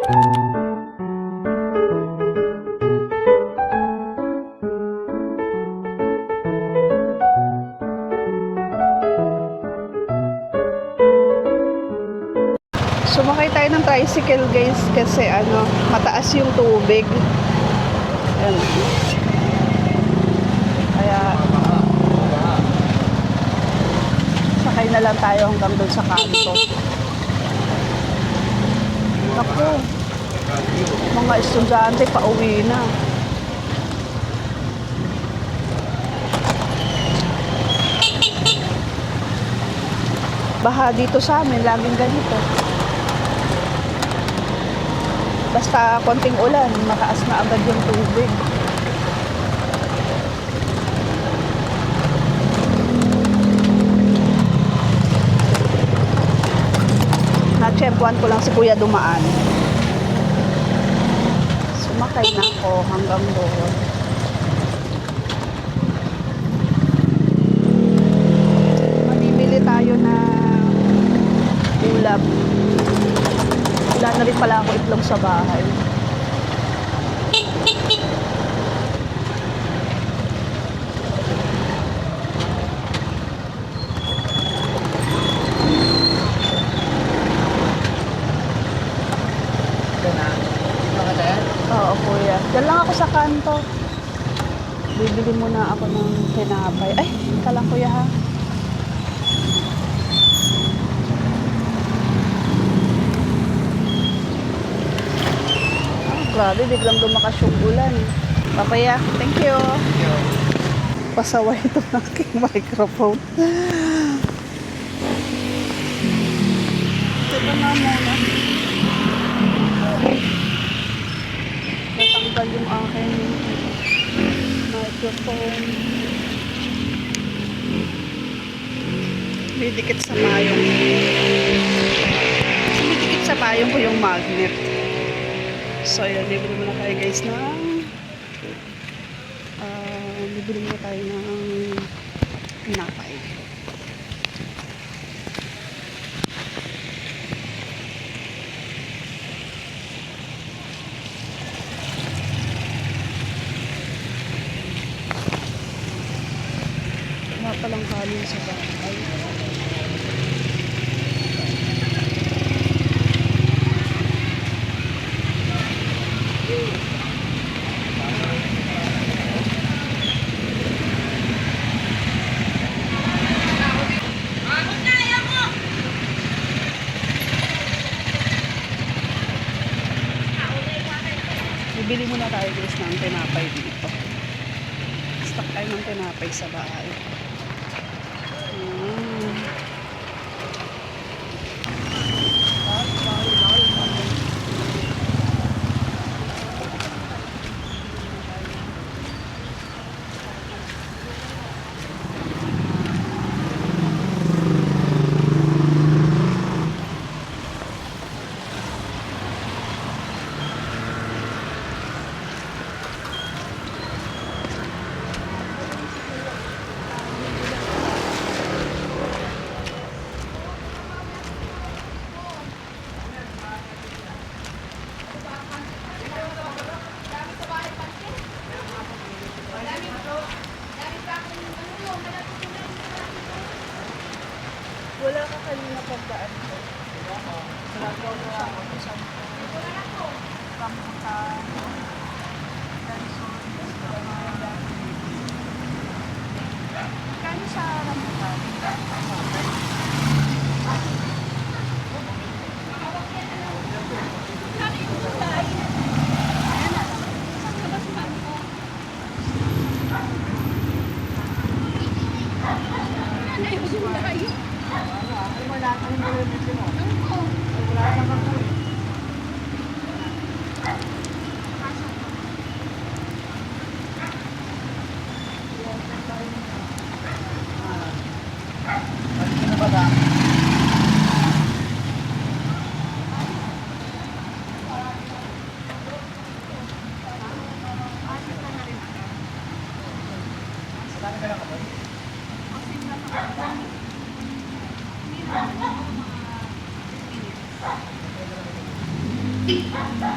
Sumakay tayo ng tricycle guys kasi mataas yung tubig. Ayan. Kaya sakay na lang tayo hanggang doon sa kanto. Naku, mga estudyante pauwi na. Baha dito sa amin, laging ganito. Basta konting ulan, mataas na agad yung tubig. Na-tsempuan ko lang si Kuya dumaan. Sumakay na ako hanggang doon. Mamimili tayo ng ulam. Wala na rin pala ako itlog sa bahay. Oo, kuya. Diyan lang ako sa kanto. Bibili muna ako ng tinapay. Ay, ka lang kuya ha. Grabe, biglang lumakas yung ulan. Papaya, thank you. Pasaway ito ng aking microphone. Ito na muna. Natanggal yung aking microphone. Didikit sa payong. Didikit sa payong ko yung magnet. So, yun, bibili muna tayo guys bibili muna tayo ng tinapay. Wala palang kanin sa bahay. Bibili muna tayo guys ng tinapay dito. Stock tayo ng tinapay sa bahay. Tama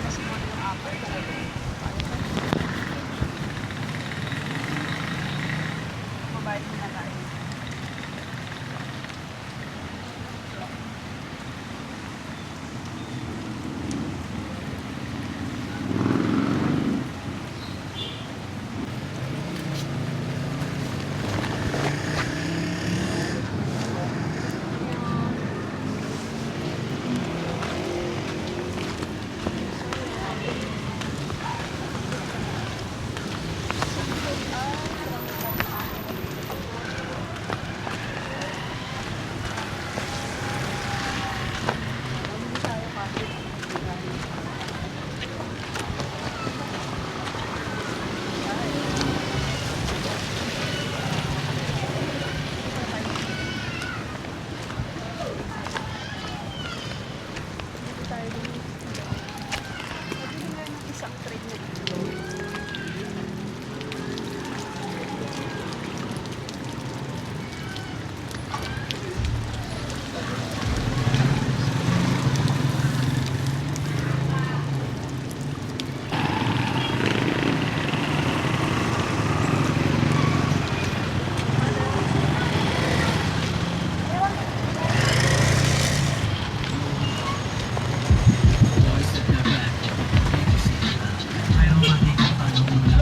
na siguro yung apat. Mabayad na tayo. Isang train na dito.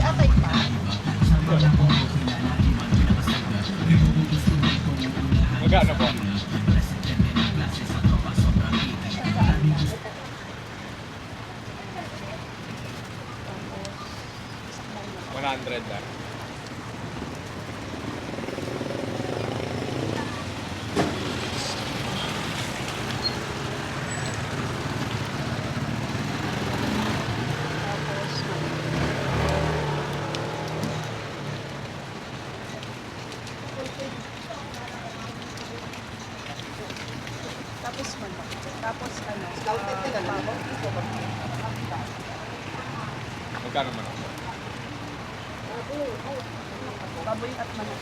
Atay pa. Magkano po? 100 lang. Tapos ano? Tapos ano? Magkano man ako? Baboy at manok.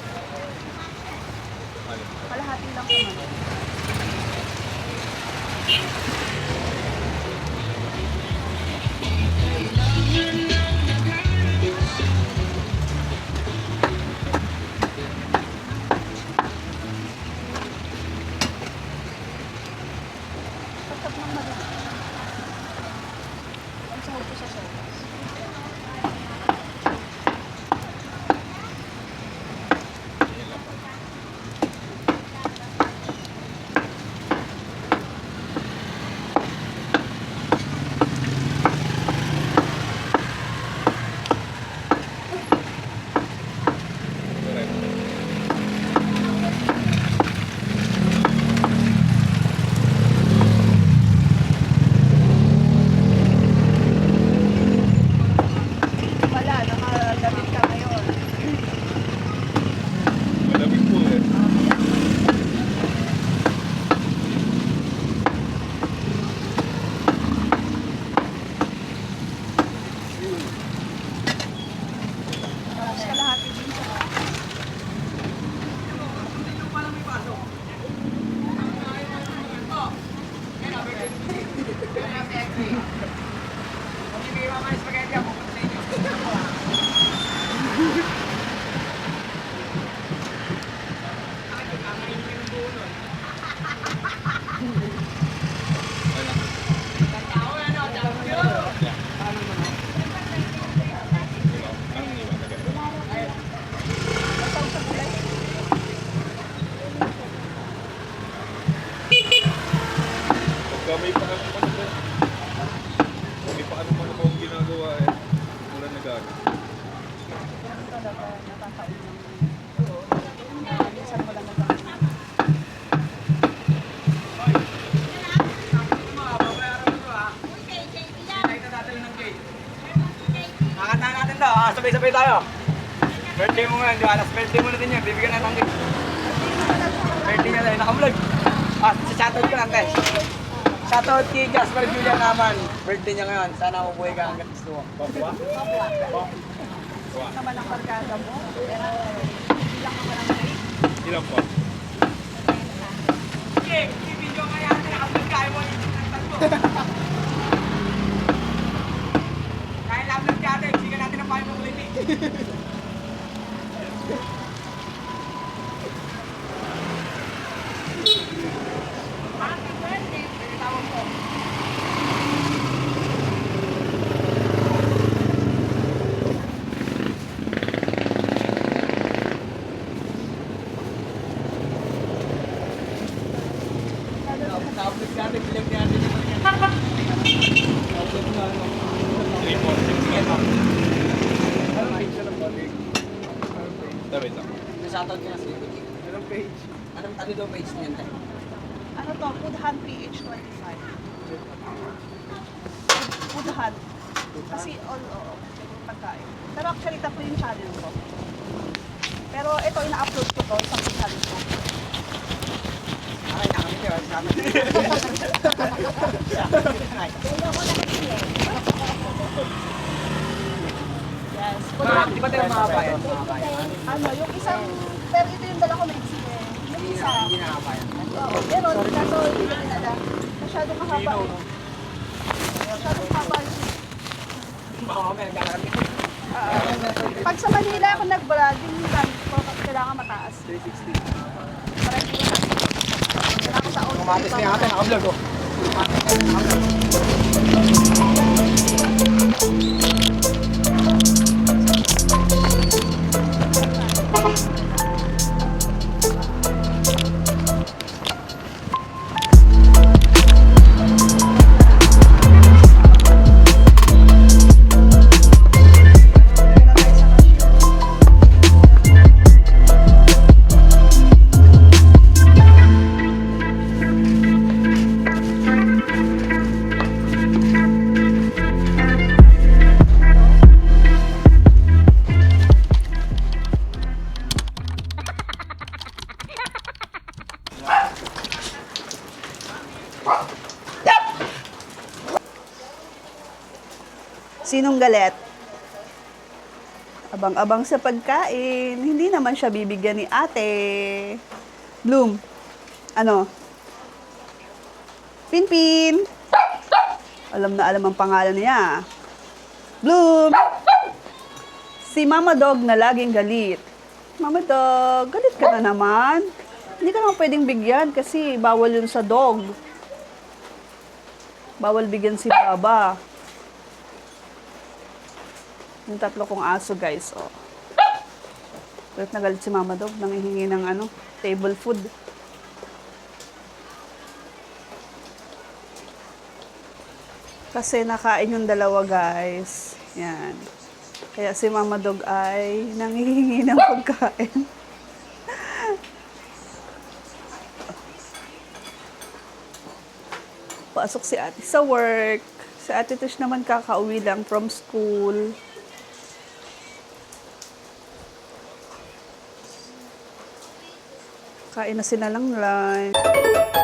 Alin? Kalahati lang sa manok. Pagkat ng manok. Ang sahod ko sa sopas. Yan lang po. Correct. Wala, nakadamit ka ngayon. Malamig po eh. Tapos kalahati din sa basaw sa kulay. Pagka may paano man ako, may paano man ako ang ginagawa eh. Wala na gano'n. Ganun talaga, nakakain ng minsan wala nagkakain. Kakanta natin to, sabay-sabay tayo. Birthday mo ngayon, di ba? Last birthday mo na din yan, bibigyan na ng gift. Birthday niya tayo, nakablog. Si shoutout ko lang, guys. Shoutout kay Jasper Julian naman. Birthday niya ngayon, sana mabuhay ka hanggang gusto mo. Papwa? naman ang barkada mo. Pero, bilang ka lang rin. Ilan pa? Okay, i-video nga yan. Nakapag kaya mo. Kaya lang ng tiyate. Sige natin ang payo mo ulit eh. Happy birthday! Tawag ko. Nakapag kaya bilang natin naman yan. 3, 4, 6, 7. Wait lang. Nasoutout ko na sa likod. Anong page? Ano daw page niyan tayo? Ano to? Foodhan PH 25. Foodhan. Kasi all, oo, pagkain. Pero actually, tatlo yung channel ko. Pero ito, ina-upload ko to sa Foodhan ko. Ay, nakamit yun. Nakamit yun. Yes. Di ba tayo mahaba yan? Mahaba yan. Ano, yung isang, pero ito yung dala ko na eksige. Yung isa, Hindi nakaba yan. oo, meron, kaso hindi ko dinala. Masyadong mahaba. Masyadong mahaba yung Baka kami, nagkakaramit. pag sa Manila ako nag-vlog, yung gamit ko, kasi kailangan mataas. 360. Para hindi ko kailangan ko sa audio. Kumatis na yung atin, nakablog oh. Sinong galit? Abang-abang sa pagkain. Hindi naman siya bibigyan ni ate. Bloom. Ano? Pinpin. Alam na alam ang pangalan niya. Bloom. Si Mama Dog na laging galit. Mama Dog, galit ka na naman. Hindi ka naman pwedeng bigyan kasi bawal yun sa dog. Bawal bigyan si Baba. Yung tatlo kong aso, guys, oh. Galit na galit si Mama Dog, nangihingi ng ano, table food. Kasi nakain yung dalawa, guys. Yan. Kaya si Mama Dog ay nangihingi ng pagkain. Pasok si ate sa work. Si ate Tish naman kakauwi lang from school. Kain na sila ng lunch.